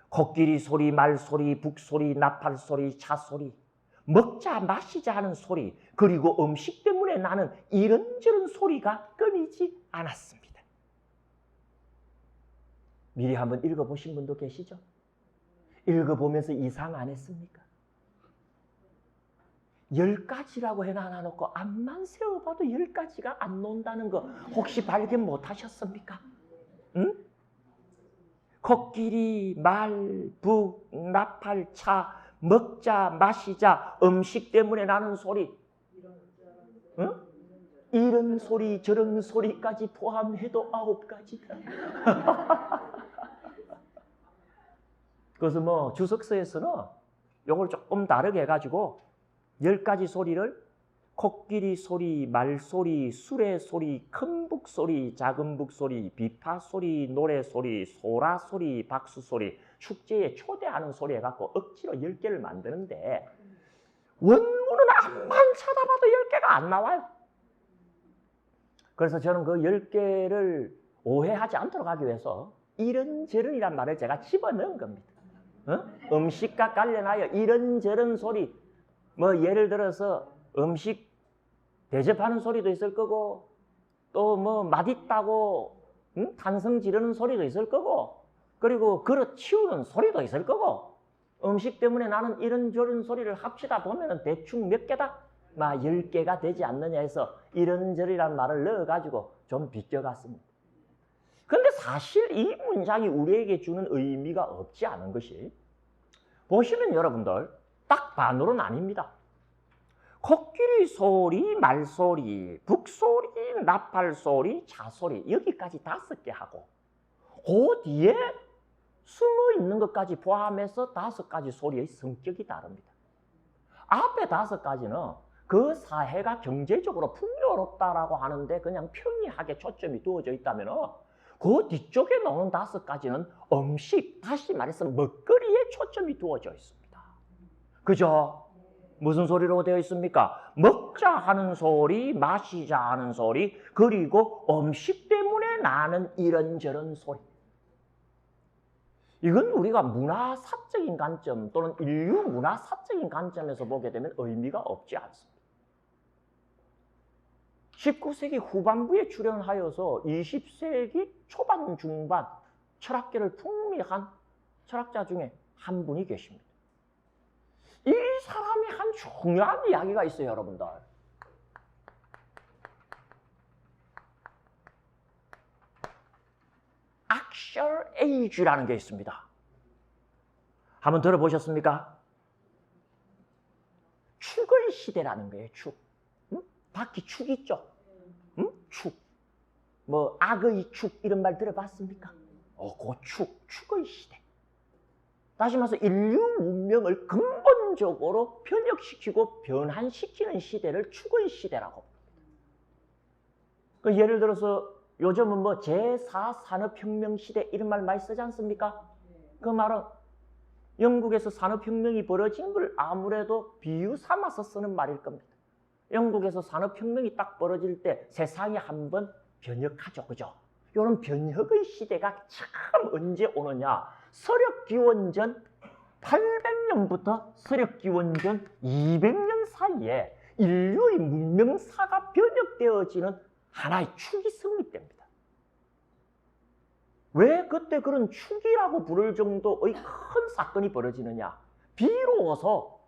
코끼리 소리, 말소리, 북소리, 나팔소리, 차소리, 먹자 마시자 하는 소리, 그리고 음식 때문에 나는 이런저런 소리가 끊이지 않았습니다. 미리 한번 읽어보신 분도 계시죠? 읽어보면서 이상 안 했습니까? 10가지라고 해놔놓고 앞만 세워봐도 10가지가 안 논다는 거 혹시 발견 못하셨습니까? 응? 코끼리, 말, 북, 나팔, 차, 먹자, 마시자, 음식 때문에 나는 소리, 응? 이런 소리, 저런 소리까지 포함해도 9가지다. 그래서 뭐 주석서에서는 이걸 조금 다르게 해가지고 10가지 소리를 코끼리 소리, 말소리, 수레소리, 큰 북소리, 작은 북소리, 비파소리, 노래소리, 소라소리, 박수소리, 축제에 초대하는 소리 해갖고 억지로 10개를 만드는데 원문은 앞만 쳐다봐도 10개가 안 나와요. 그래서 저는 그 10개를 오해하지 않도록 하기 위해서 이런저런이란 말을 제가 집어넣은 겁니다. 음식과 관련하여 이런저런 소리, 뭐 예를 들어서 음식 대접하는 소리도 있을 거고 또 뭐 맛있다고 탄성 지르는 소리도 있을 거고 그리고 그릇 치우는 소리도 있을 거고 음식 때문에 나는 이런저런 소리를 합치다 보면 대충 몇 개다? 막 10개가 되지 않느냐 해서 이런저런이란 말을 넣어가지고 좀 비껴갔습니다. 근데 사실 이 문장이 우리에게 주는 의미가 없지 않은 것이 보시면 여러분들 딱 반으로 나뉩니다. 코끼리 소리, 말소리, 북소리, 나팔소리, 차소리 여기까지 5개 하고 그 뒤에 숨어있는 것까지 포함해서 5가지 소리의 성격이 다릅니다. 앞에 5가지는 그 사회가 경제적으로 풍요롭다라고 하는데 그냥 평이하게 초점이 두어져 있다면 그 뒤쪽에 나오는 5가지는 음식, 다시 말해서 먹거리에 초점이 두어져 있습니다. 그죠? 무슨 소리로 되어 있습니까? 먹자 하는 소리, 마시자 하는 소리, 그리고 음식 때문에 나는 이런저런 소리. 이건 우리가 문화사적인 관점 또는 인류 문화사적인 관점에서 보게 되면 의미가 없지 않습니다. 19세기 후반부에 출현하여서 20세기 초반 중반 철학계를 풍미한 철학자 중에 한 분이 계십니다. 이 사람이 한 중요한 이야기가 있어요, 여러분들. Actual Age라는 게 있습니다. 한번 들어보셨습니까? 축의 시대라는 거예요, 축. 응? 바퀴 축 있죠? 응? 축. 뭐 악의 축 이런 말 들어봤습니까? 그 축의 시대. 다시 말해서 인류 문명을 근본적으로 변혁시키고 변환시키는 시대를 축의 시대라고 봅니다. 예를 들어서 요즘은 뭐 제4산업혁명 시대 이런 말 많이 쓰지 않습니까? 그 말은 영국에서 산업혁명이 벌어진 걸 아무래도 비유 삼아서 쓰는 말일 겁니다. 영국에서 산업혁명이 딱 벌어질 때 세상이 한번 변혁하죠. 그죠? 이런 변혁의 시대가 참 언제 오느냐? 서력기원전 800년부터 서력기원전 200년 사이에 인류의 문명사가 변혁되어지는 하나의 축이 성립됩니다. 왜 그때 그런 축이라고 부를 정도의 큰 사건이 벌어지느냐? 비로소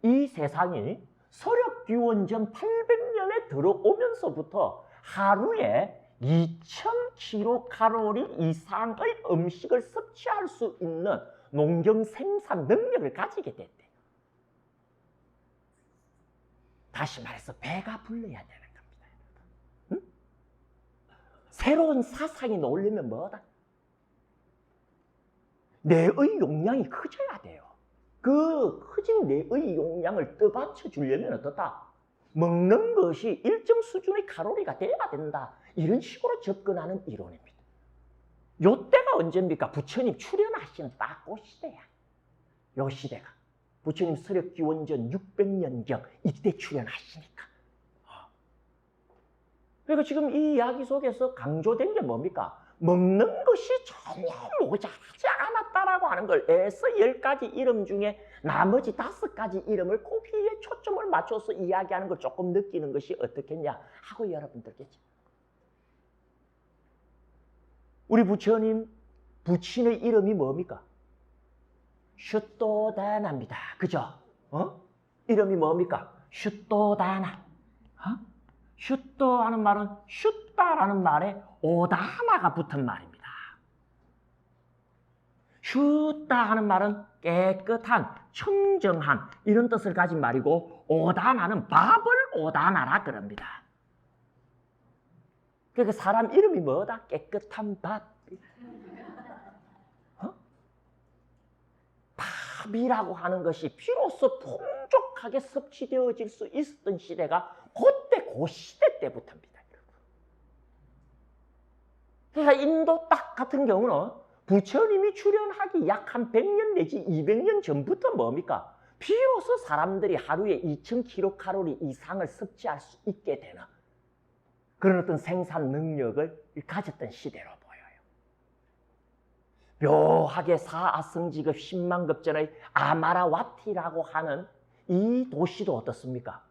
이 세상이 서력기원전 800년에 들어오면서부터 하루에 2000kcal 이상의 음식을 섭취할 수 있는 농경 생산 능력을 가지게 됐대요. 다시 말해서 배가 불러야 되는 겁니다. 응? 새로운 사상이 나오려면 뭐다? 뇌의 용량이 커져야 돼요. 그 커진 뇌의 용량을 떠받쳐 주려면 어떻다? 먹는 것이 일정 수준의 칼로리가 돼야 된다. 이런 식으로 접근하는 이론입니다. 요때가 언제입니까? 부처님 출연하시는 딱 그 시대야. 요 시대가. 부처님 서력기원전 600년경 이때 출연하시니까. 그러니까 지금 이 이야기 속에서 강조된 게 뭡니까? 먹는 것이 전혀 모자라지 않았다라고 하는 걸 애써 10가지 이름 중에 나머지 5가지 이름을 거기에 초점을 맞춰서 이야기하는 걸 조금 느끼는 것이 어떻겠냐 하고 여러분들겠죠. 우리 부처님 부친의 이름이 뭡니까? 슈또다나입니다. 그죠? 이름이 뭡니까? 슈또다나. 슈또 하는 말은 슈다라는 말에 오다나가 붙은 말입니다. 슈다 하는 말은 깨끗한, 청정한 이런 뜻을 가진 말이고 오다나는 밥을 오다나라 그럽니다. 그러니까 사람 이름이 뭐다? 깨끗한 밥. 밥이라고 하는 것이 비로소 풍족하게 섭취되어질 수 있었던 시대가 그때 그 시대 때부터입니다. 그러니까 인도 딱 같은 경우는 부처님이 출연하기 약 한 100년 내지 200년 전부터 뭡니까? 비로소 사람들이 하루에 2000kcal 이상을 섭취할 수 있게 되는 그런 어떤 생산 능력을 가졌던 시대로 보여요. 묘하게 사아성지급 10만급 전의 아마라와티라고 하는 이 도시도 어떻습니까?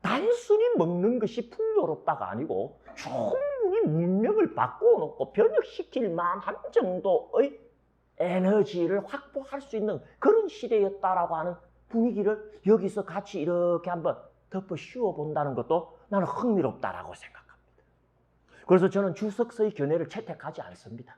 단순히 먹는 것이 풍요롭다가 아니고 충분히 문명을 바꿔놓고 변혁시킬 만한 정도의 에너지를 확보할 수 있는 그런 시대였다라고 하는 분위기를 여기서 같이 이렇게 한번 덮어 씌워본다는 것도 나는 흥미롭다라고 생각합니다. 그래서 저는 주석서의 견해를 채택하지 않습니다.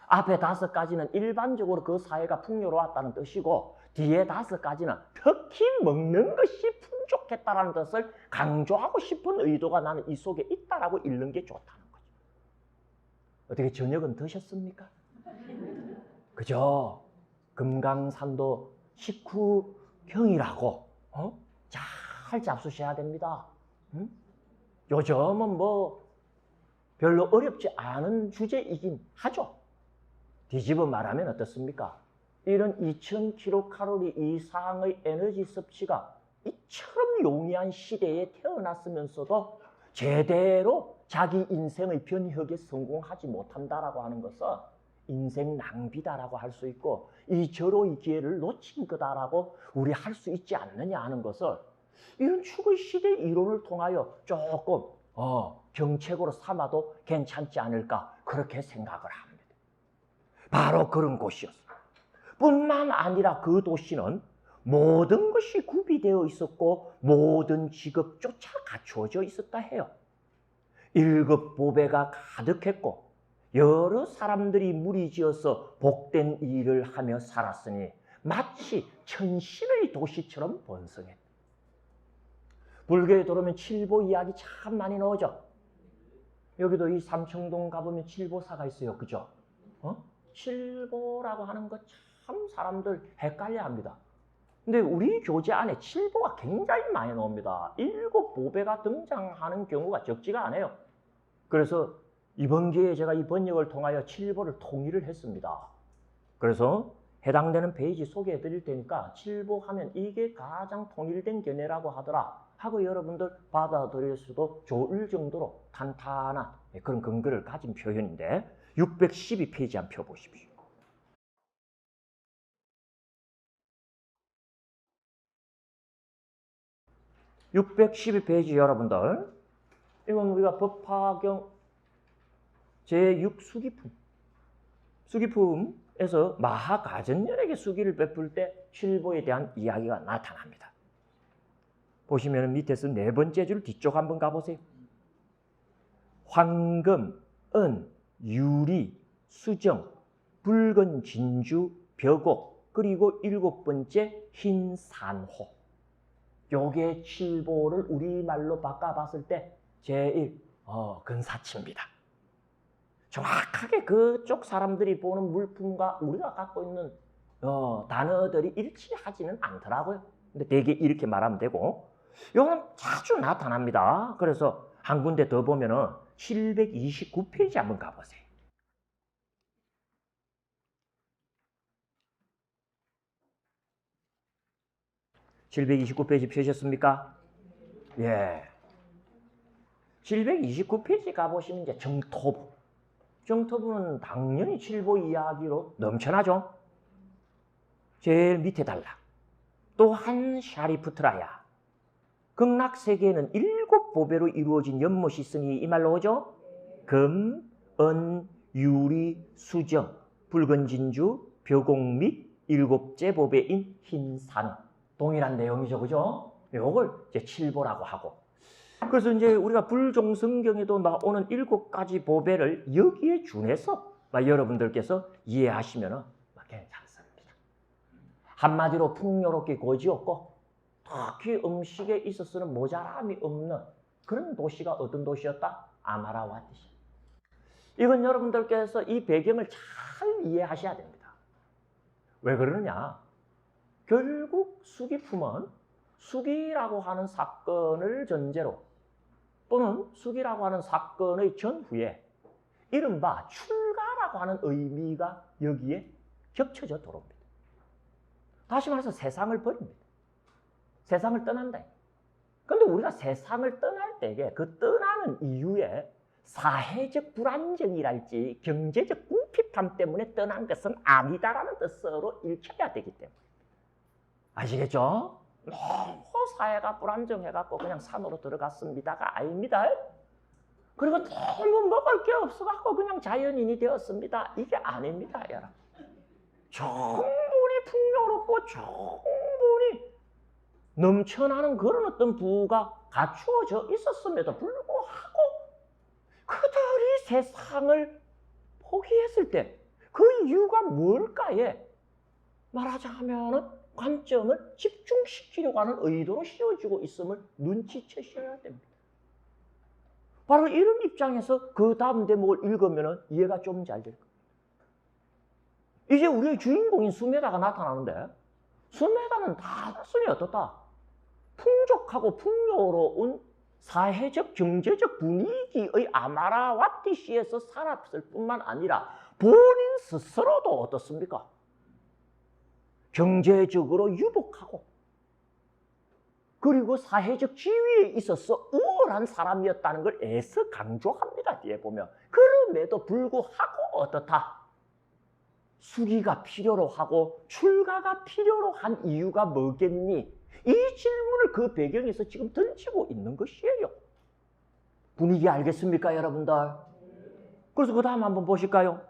앞에 5가지는 일반적으로 그 사회가 풍요로웠다는 뜻이고 뒤에 5가지는 특히 먹는 것이 풍족했다는 것을 강조하고 싶은 의도가 나는 이 속에 있다라고 읽는 게 좋다는 거죠. 어떻게 저녁은 드셨습니까? 그죠? 금강산도 식후경이라고 잘 잡수셔야 됩니다. 요즘은 뭐 별로 어렵지 않은 주제이긴 하죠. 뒤집어 말하면 어떻습니까? 이런 2000kcal 이상의 에너지 섭취가 이처럼 용이한 시대에 태어났으면서도 제대로 자기 인생의 변혁에 성공하지 못한다라고 하는 것은 인생 낭비다라고 할 수 있고 이 절호의 기회를 놓친 거다라고 우리 할 수 있지 않느냐 하는 것을 이런 축의 시대 이론을 통하여 조금 경책으로 삼아도 괜찮지 않을까 그렇게 생각을 합니다. 바로 그런 곳이었어요. 뿐만 아니라 그 도시는 모든 것이 구비되어 있었고 모든 직업조차 갖추어져 있었다 해요. 1급 보배가 가득했고 여러 사람들이 무리지어서 복된 일을 하며 살았으니 마치 천신의 도시처럼 번성했다. 불교에 들어오면 칠보 이야기 참 많이 나오죠. 여기도 이 삼청동 가보면 칠보사가 있어요. 그죠? 칠보라고 하는 것 참 사람들 헷갈려 합니다. 근데 우리 교재 안에 칠보가 굉장히 많이 나옵니다. 7 보배가 등장하는 경우가 적지가 않아요. 그래서 이번 기회에 제가 이 번역을 통하여 칠보를 통일을 했습니다. 그래서 해당되는 페이지 소개해 드릴 테니까 칠보 하면 이게 가장 통일된 견해라고 하더라. 하고 여러분들 받아들일 수도 좋을 정도로 탄탄한 그런 근거를 가진 표현인데 612페이지 한번 펴보십시오. 612페이지 여러분들, 이건 우리가 법화경 제6수기품, 수기품에서 마하가전열에게 수기를 베풀 때 칠보에 대한 이야기가 나타납니다. 보시면 밑에서 네 번째 줄 뒤쪽 한번 가보세요. 황금, 은, 유리, 수정, 붉은 진주, 벽옥, 그리고 일곱 번째 흰 산호. 요게 칠보를 우리말로 바꿔봤을 때 제일 근사치입니다. 정확하게 그쪽 사람들이 보는 물품과 우리가 갖고 있는 단어들이 일치하지는 않더라고요. 근데 대개 이렇게 말하면 되고, 이거는 자주 나타납니다. 그래서 한 군데 더 보면은 729페이지 한번 가보세요. 729페이지 펴셨습니까? 예. 729페이지 가보시면 이제 정토부. 정토부는 당연히 칠보 이야기로 넘쳐나죠. 제일 밑에 단락. 또한 샤리푸트라야. 극락세계에는 7보배로 이루어진 연못이 있으니 이 말로 오죠. 금, 은, 유리, 수정, 붉은 진주, 벽옥 및 7째 보배인 흰산. 동일한 내용이죠, 그죠? 요걸 이제 칠보라고 하고. 그래서 이제 우리가 불종성경에도 나오는 7가지 보배를 여기에 준해서 여러분들께서 이해하시면 괜찮습니다. 한마디로 풍요롭게 고지었고, 특히 음식에 있어서는 모자람이 없는 그런 도시가 어떤 도시였다? 아마라와티시. 이건 여러분들께서 이 배경을 잘 이해하셔야 됩니다. 왜 그러느냐? 결국 수기품은 수기라고 하는 사건을 전제로 또는 수기라고 하는 사건의 전후에 이른바 출가라고 하는 의미가 여기에 겹쳐져 들어옵니다. 다시 말해서 세상을 버립니다. 세상을 떠난다. 그런데 우리가 세상을 떠날 때에 그 떠나는 이유에 사회적 불안정이랄지 경제적 궁핍함 때문에 떠난 것은 아니다라는 뜻으로 읽혀야 되기 때문에. 아시겠죠? 너무 사회가 불안정해갖고 그냥 산으로 들어갔습니다가 아닙니다. 그리고 너무 먹을 게 없어갖고 그냥 자연인이 되었습니다. 이게 아닙니다, 여러분. 충분히 풍요롭고 충분히 넘쳐나는 그런 어떤 부가 갖추어져 있었음에도 불구하고 그들이 세상을 포기했을 때 그 이유가 뭘까에 말하자면은 관점을 집중시키려고 하는 의도로 씌워지고 있음을 눈치채셔야 됩니다. 바로 이런 입장에서 그 다음 대목을 읽으면 이해가 좀 잘 될 겁니다. 이제 우리의 주인공인 수메다가 나타나는데 수메다는 단순히 어떻다? 풍족하고 풍요로운 사회적 경제적 분위기의 아마라와티시에서 살았을 뿐만 아니라 본인 스스로도 어떻습니까? 경제적으로 유복하고 그리고 사회적 지위에 있어서 우월한 사람이었다는 걸 애써 강조합니다. 뒤에 보면. 그럼에도 불구하고 어떻다? 수기가 필요로 하고 출가가 필요로 한 이유가 뭐겠니? 이 질문을 그 배경에서 지금 던지고 있는 것이에요. 분위기 알겠습니까, 여러분들? 그래서 그 다음 한번 보실까요?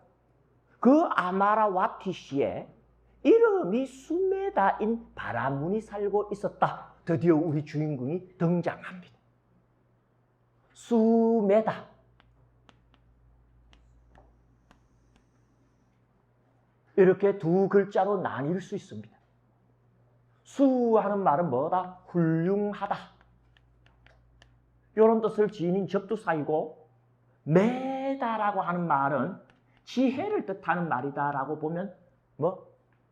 그 아마라와티시에 이름이 수메다인 바라문이 살고 있었다. 드디어 우리 주인공이 등장합니다. 수메다. 이렇게 두 글자로 나뉠 수 있습니다. 수하는 말은 뭐다? 훌륭하다. 이런 뜻을 지닌 접두사이고, 메다라고 하는 말은 지혜를 뜻하는 말이다라고 보면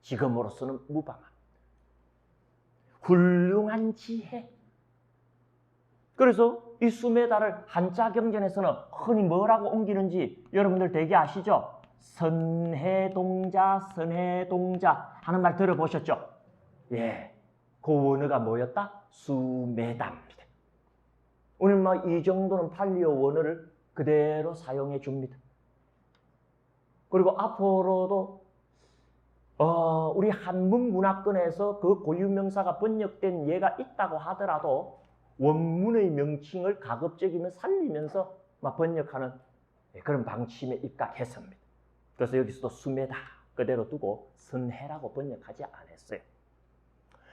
지금으로서는 무방합니다. 훌륭한 지혜. 그래서 이 수메다를 한자 경전에서는 흔히 뭐라고 옮기는지 여러분들 되게 아시죠? 선해동자, 선해동자 하는 말 들어보셨죠? 예, 그 원어가 뭐였다? 수메다입니다. 우리는 막 이 정도는 팔리오 원어를 그대로 사용해 줍니다. 그리고 앞으로도 우리 한문 문화권에서 그 고유명사가 번역된 예가 있다고 하더라도 원문의 명칭을 가급적이면 살리면서 막 번역하는 그런 방침에 입각했습니다. 그래서 여기서도 수매다 그대로 두고 선해라고 번역하지 않았어요.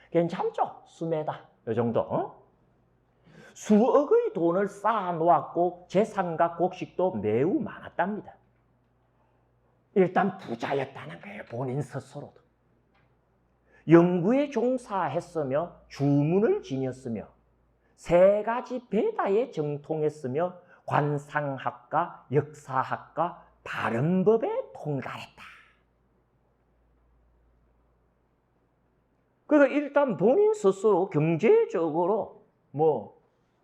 괜찮죠? 수매다 이 정도. 수억의 돈을 쌓아 놓았고 재산과 곡식도 매우 많았답니다. 일단 부자였다는 거예요. 본인 스스로도. 연구에 종사했으며 주문을 지녔으며 3가지 베다에 정통했으며 관상학과 역사학과 발음법에 통달했다. 그러니까 일단 본인 스스로 경제적으로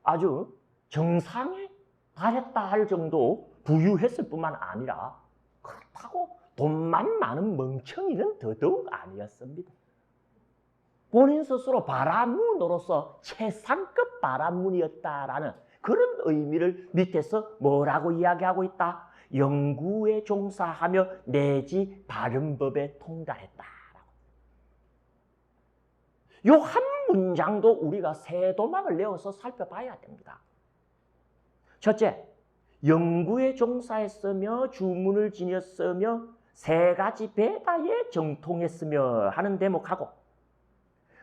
아주 정상에 달했다 할 정도 부유했을 뿐만 아니라 그렇다고 돈만 많은 멍청이는 더더욱 아니었습니다. 본인 스스로 바라문으로서 최상급 바라문이었다라는 그런 의미를 밑에서 뭐라고 이야기하고 있다? 연구에 종사하며 내지 발음법에 통달했다. 요 한 문장도 우리가 세도막을 내어서 살펴봐야 됩니다. 첫째, 연구에 종사했으며 주문을 지녔으며 3가지 베다에 정통했으며 하는 대목하고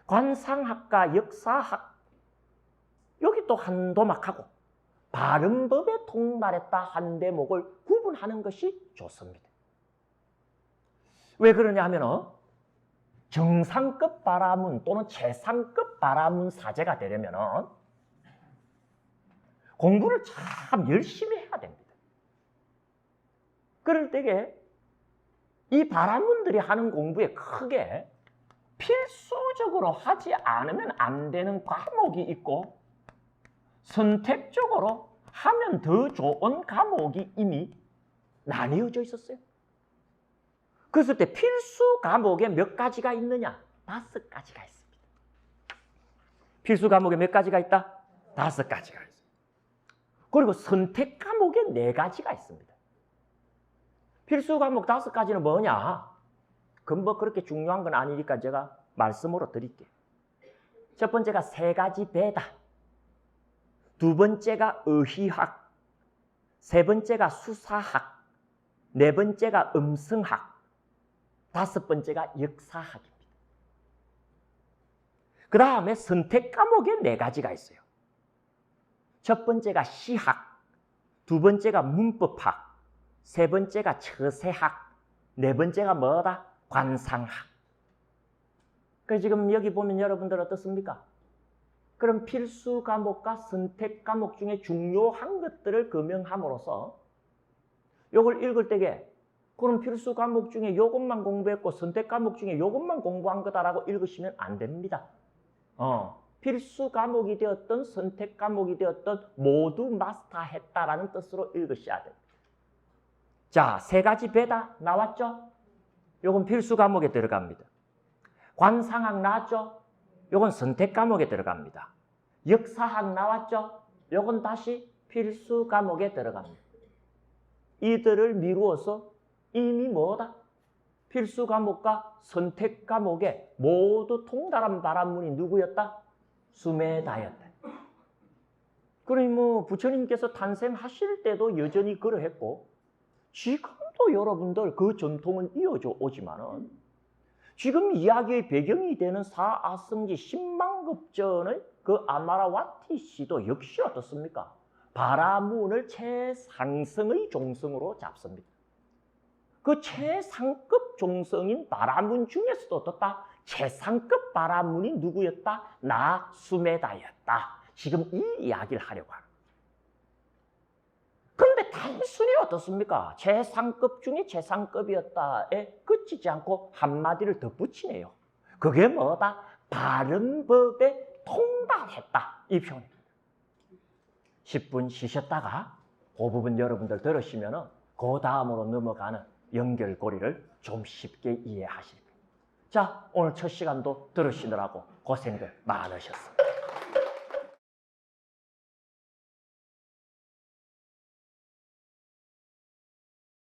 관상학과 역사학 여기 또 한 도막하고 발음법에 통달했다 한 대목을 구분하는 것이 좋습니다. 왜 그러냐 하면 정상급 바라문 또는 최상급 바라문 사제가 되려면 공부를 참 열심히 해야 됩니다. 그럴 때에 이 바라문들이 하는 공부에 크게 필수적으로 하지 않으면 안 되는 과목이 있고 선택적으로 하면 더 좋은 과목이 이미 나뉘어져 있었어요. 그랬을 때 필수 과목에 몇 가지가 있느냐? 5가지가 있습니다. 필수 과목에 몇 가지가 있다? 5가지가 있습니다. 그리고 선택 과목에 4가지가 있습니다. 필수 과목 5가지는 뭐냐? 그건 그렇게 중요한 건 아니니까 제가 말씀으로 드릴게요. 첫 번째가 3가지 베다, 2번째가 의희학, 3번째가 수사학, 4번째가 음성학, 5번째가 역사학입니다. 그 다음에 선택 과목에 4가지가 있어요. 첫 번째가 시학, 2번째가 문법학, 3번째가 처세학, 4번째가 뭐다? 관상학. 그래서 지금 여기 보면 여러분들 어떻습니까? 그럼 필수 과목과 선택 과목 중에 중요한 것들을 금명함으로써 이걸 읽을 때에 그럼 필수 과목 중에 이것만 공부했고 선택 과목 중에 이것만 공부한 거다라고 읽으시면 안 됩니다. 필수 과목이 되었던 선택 과목이 되었던 모두 마스터했다라는 뜻으로 읽으셔야 됩니다. 자, 3가지 베다 나왔죠? 요건 필수 과목에 들어갑니다. 관상학 나왔죠? 요건 선택 과목에 들어갑니다. 역사학 나왔죠? 요건 다시 필수 과목에 들어갑니다. 이들을 미루어서 이미 뭐다? 필수 과목과 선택 과목에 모두 통달한 바라문이 누구였다? 수매다였다. 그러니 부처님께서 탄생하실 때도 여전히 그러했고 지금도 여러분들 그 전통은 이어져 오지만은 지금 이야기의 배경이 되는 사아승지 10만급전의 그 아마라와티 씨도 역시 어떻습니까? 바라문을 최상승의 종성으로 잡습니다. 그 최상급 종성인 바라문 중에서도 어떻다? 최상급 바라문이 누구였다? 나 수매다였다. 지금 이 이야기를 하려고 하는. 그런데 단순히 어떻습니까? 최상급 중에 최상급이었다에 그치지 않고 한마디를 덧붙이네요. 그게 뭐다? 발음법에 통달했다. 이 표현입니다. 10분 쉬셨다가 그 부분 여러분들 들으시면 그 다음으로 넘어가는 연결고리를 좀 쉽게 이해하실 거예요. 자, 오늘 첫 시간도 들으시느라고 고생들 많으셨습니다.